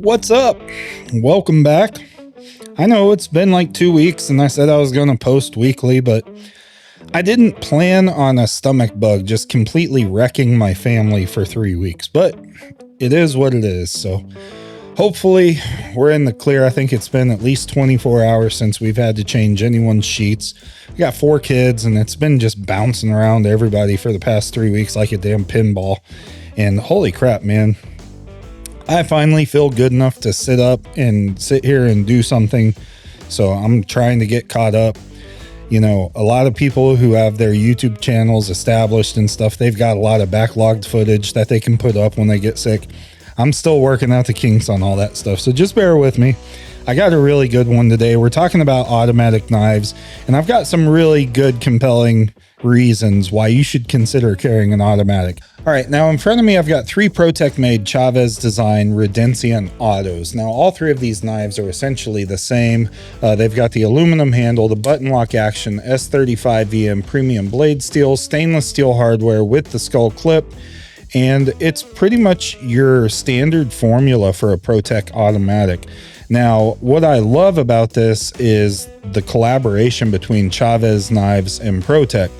What's up? Welcome back. I know it's been like 2 weeks and I said I was going to post weekly, but I didn't plan on a stomach bug just completely wrecking my family for 3 weeks, but it is what it is. So hopefully we're in the clear. I think it's been at least 24 hours since we've had to change anyone's sheets. We got 4 kids and it's been just bouncing around everybody for the past 3 weeks like a damn pinball. And holy crap, man. I finally feel good enough to sit here and do something. So I'm trying to get caught up. You know, a lot of people who have their YouTube channels established and stuff, they've got a lot of backlogged footage that they can put up when they get sick. I'm still working out the kinks on all that stuff. So just bear with me. I got a really good one today. We're talking about automatic knives, and I've got some really good, compelling reasons why you should consider carrying an automatic. All right, now in front of me, I've got 3 ProTech made Chaves design Redencion autos. Now, all 3 of these knives are essentially the same. They've got the aluminum handle, the button lock action, S35 VM premium blade steel, stainless steel hardware with the skull clip. And it's pretty much your standard formula for a ProTech automatic. Now, what I love about this is the collaboration between Chaves Knives and ProTech.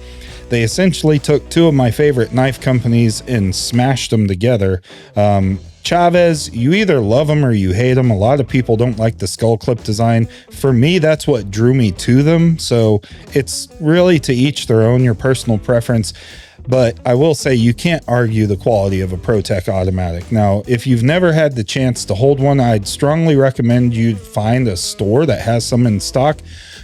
They essentially took 2 of my favorite knife companies and smashed them together. Chaves, you either love them or you hate them. A lot of people don't like the skull clip design. For me, that's what drew me to them. So it's really to each their own, your personal preference. But I will say you can't argue the quality of a ProTech automatic. Now, if you've never had the chance to hold one, I'd strongly recommend you find a store that has some in stock.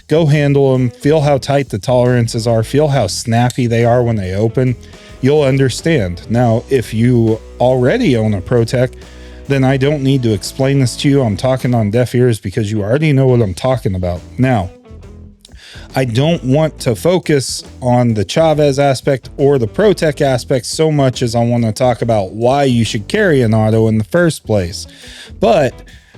Go handle them, feel how tight the tolerances are, feel how snappy they are when they open. You'll understand. Now, if you already own a ProTech, then I don't need to explain this to you. I'm talking on deaf ears because you already know what I'm talking about. Now, I don't want to focus on the Chaves aspect or the ProTech aspect so much as I want to talk about why you should carry an auto in the first place. But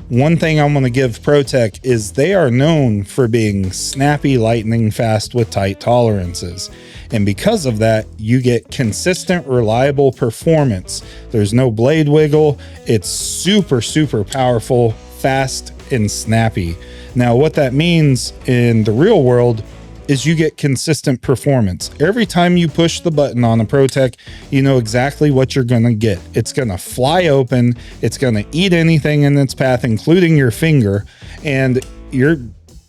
one thing I'm going to give ProTech is they are known for being snappy, lightning fast with tight tolerances. And because of that, you get consistent, reliable performance. There's no blade wiggle. It's super, super powerful, fast, and snappy. Now, what that means in the real world is you get consistent performance. Every time you push the button on a ProTech, you know exactly what you're going to get. It's going to fly open. It's going to eat anything in its path, including your finger, and you're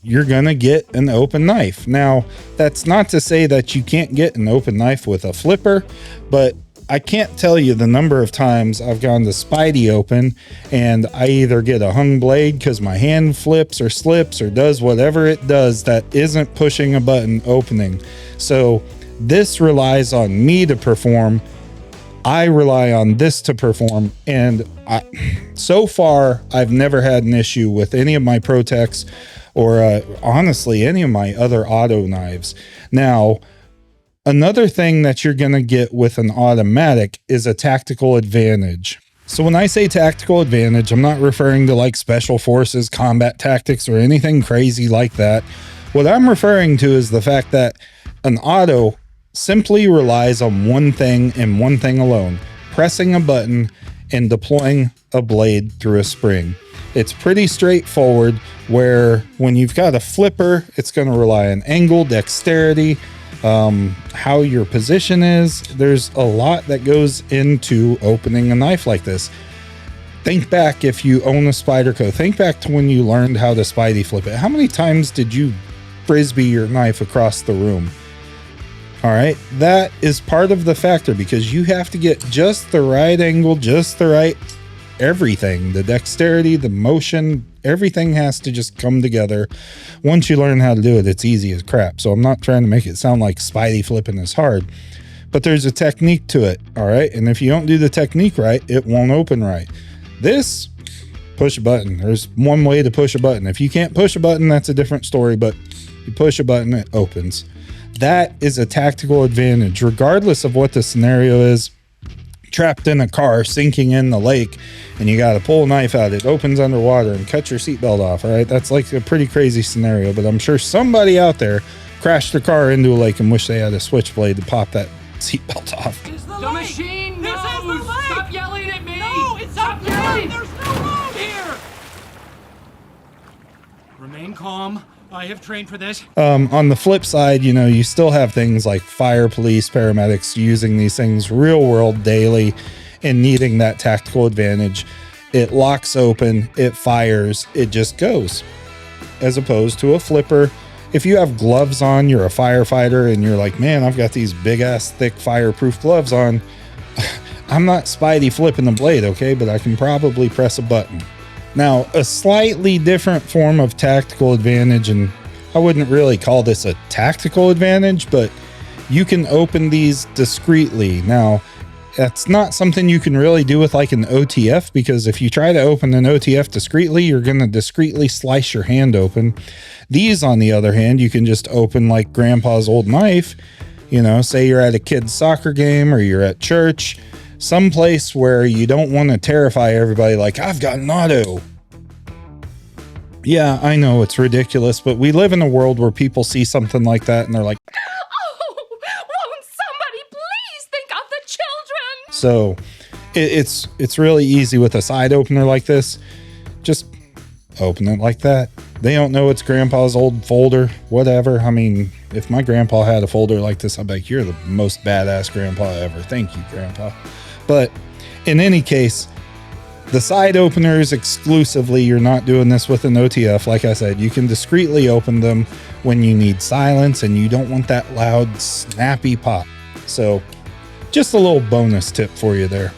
going to get an open knife. Now, that's not to say that you can't get an open knife with a flipper, but I can't tell you the number of times I've gone to Spidey open and I either get a hung blade because my hand flips or slips or does whatever it does that isn't pushing a button opening. So this relies on me to perform. I rely on this to perform. And so far, I've never had an issue with any of my ProTechs or honestly, any of my other auto knives. Now, another thing that you're going to get with an automatic is a tactical advantage. So when I say tactical advantage, I'm not referring to like special forces, combat tactics, or anything crazy like that. What I'm referring to is the fact that an auto simply relies on one thing and one thing alone: pressing a button and deploying a blade through a spring. It's pretty straightforward, where when you've got a flipper, it's going to rely on angle, dexterity, how your position is. There's a lot that goes into opening a knife like this. Think back, if you own a Spyderco, think back to when you learned how to Spidey flip it. How many times did you frisbee your knife across the room? All right, that is part of the factor, because you have to get just the right angle, just the right everything, the dexterity, the motion, everything has to just come together. Once you learn how to do it, it's easy as crap. So I'm not trying to make it sound like Spidey flipping is hard, but there's a technique to it. All right. And if you don't do the technique right, it won't open right. This, push a button. There's one way to push a button. If you can't push a button, that's a different story, but you push a button, it opens. That is a tactical advantage, regardless of what the scenario is. Trapped in a car sinking in the lake and you got to pull a knife out, it opens underwater, and cut your seatbelt off. All right, that's like a pretty crazy scenario, but I'm sure somebody out there crashed their car into a lake and wish they had a switchblade to pop that seatbelt off. The machine knows! Stop yelling at me! No, it's stop yelling! There's no road here! I'm calm. I have trained for this. On the flip side, you know, you still have things like fire, police, paramedics using these things real world daily and needing that tactical advantage. It locks open, it fires, it just goes. As opposed to a flipper, if you have gloves on, you're a firefighter and you're like, man, I've got these big ass thick fireproof gloves on. I'm not Spidey flipping the blade, okay, but I can probably press a button. Now, a slightly different form of tactical advantage, and I wouldn't really call this a tactical advantage, but you can open these discreetly. Now, that's not something you can really do with like an OTF, because if you try to open an OTF discreetly, you're going to discreetly slice your hand open. These, on the other hand, you can just open like grandpa's old knife. You know, say you're at a kid's soccer game or you're at church, someplace where you don't want to terrify everybody like, I've got an auto. Yeah, I know it's ridiculous, but we live in a world where people see something like that and they're like, oh, won't somebody please think of the children? So it's really easy with a side opener like this. Just open it like that. They don't know it's grandpa's old folder, whatever. I mean, if my grandpa had a folder like this, I'd be like, you're the most badass grandpa ever. Thank you, grandpa. But in any case, the side openers exclusively, you're not doing this with an OTF. Like I said, you can discreetly open them when you need silence and you don't want that loud, snappy pop. So just a little bonus tip for you there.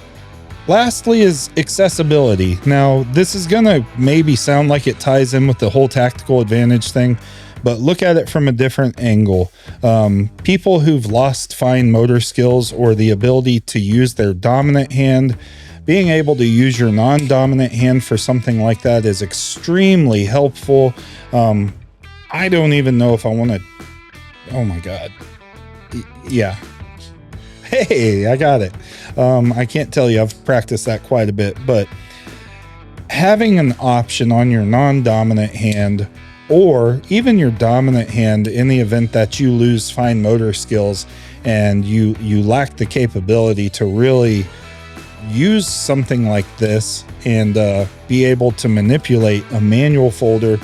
Lastly is accessibility. Now, this is going to maybe sound like it ties in with the whole tactical advantage thing, but look at it from a different angle. People who've lost fine motor skills or the ability to use their dominant hand, being able to use your non-dominant hand for something like that is extremely helpful. I don't even know if I want to... Oh my God. Yeah. Hey, I got it. I can't tell you, I've practiced that quite a bit, but having an option on your non-dominant hand or even your dominant hand in the event that you lose fine motor skills and you lack the capability to really use something like this and be able to manipulate a manual folder.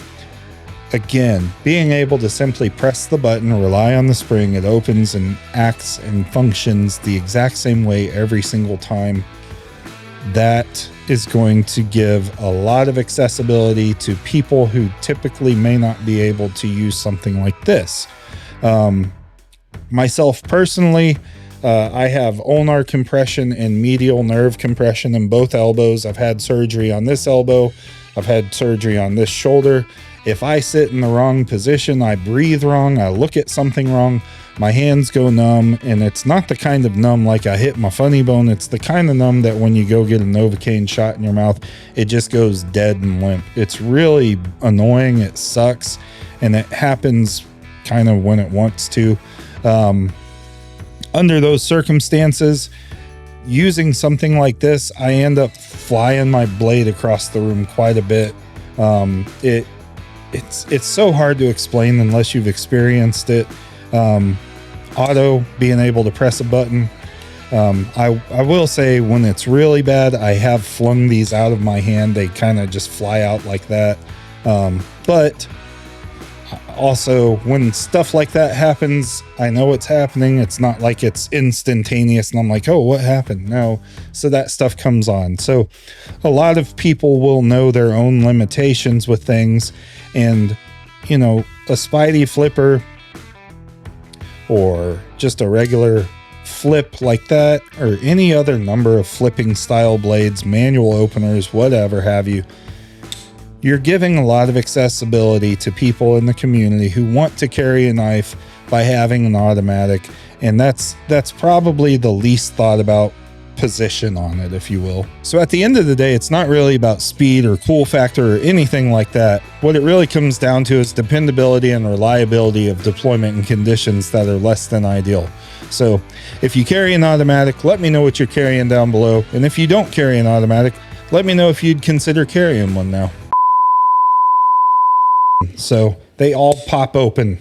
Again, being able to simply press the button, rely on the spring, it opens and acts and functions the exact same way every single time. That is going to give a lot of accessibility to people who typically may not be able to use something like this. Myself personally, I have ulnar compression and medial nerve compression in both elbows. I've had surgery on this elbow. I've had surgery on this shoulder. If I sit in the wrong position, I breathe wrong, I look at something wrong, my hands go numb, and it's not the kind of numb like I hit my funny bone. It's the kind of numb that when you go get a Novocaine shot in your mouth, it just goes dead and limp. It's really annoying. It sucks, and it happens kind of when it wants to. Under those circumstances, using something like this, I end up flying my blade across the room quite a bit. It's so hard to explain unless you've experienced it. Auto, being able to press a button. I will say when it's really bad, I have flung these out of my hand. They kind of just fly out like that. But also when stuff like that happens, I know it's happening. It's not like it's instantaneous and I'm like, oh, what happened? No. So that stuff comes on. So a lot of people will know their own limitations with things. And, you know, a Spidey flipper or just a regular flip like that, or any other number of flipping style blades, manual openers, whatever have you, you're giving a lot of accessibility to people in the community who want to carry a knife by having an automatic. And that's probably the least thought about position on it, if you will. So at the end of the day, it's not really about speed or cool factor or anything like that. What it really comes down to is dependability and reliability of deployment in conditions that are less than ideal. So if you carry an automatic, let me know what you're carrying down below. And if you don't carry an automatic, let me know if you'd consider carrying one now. So they all pop open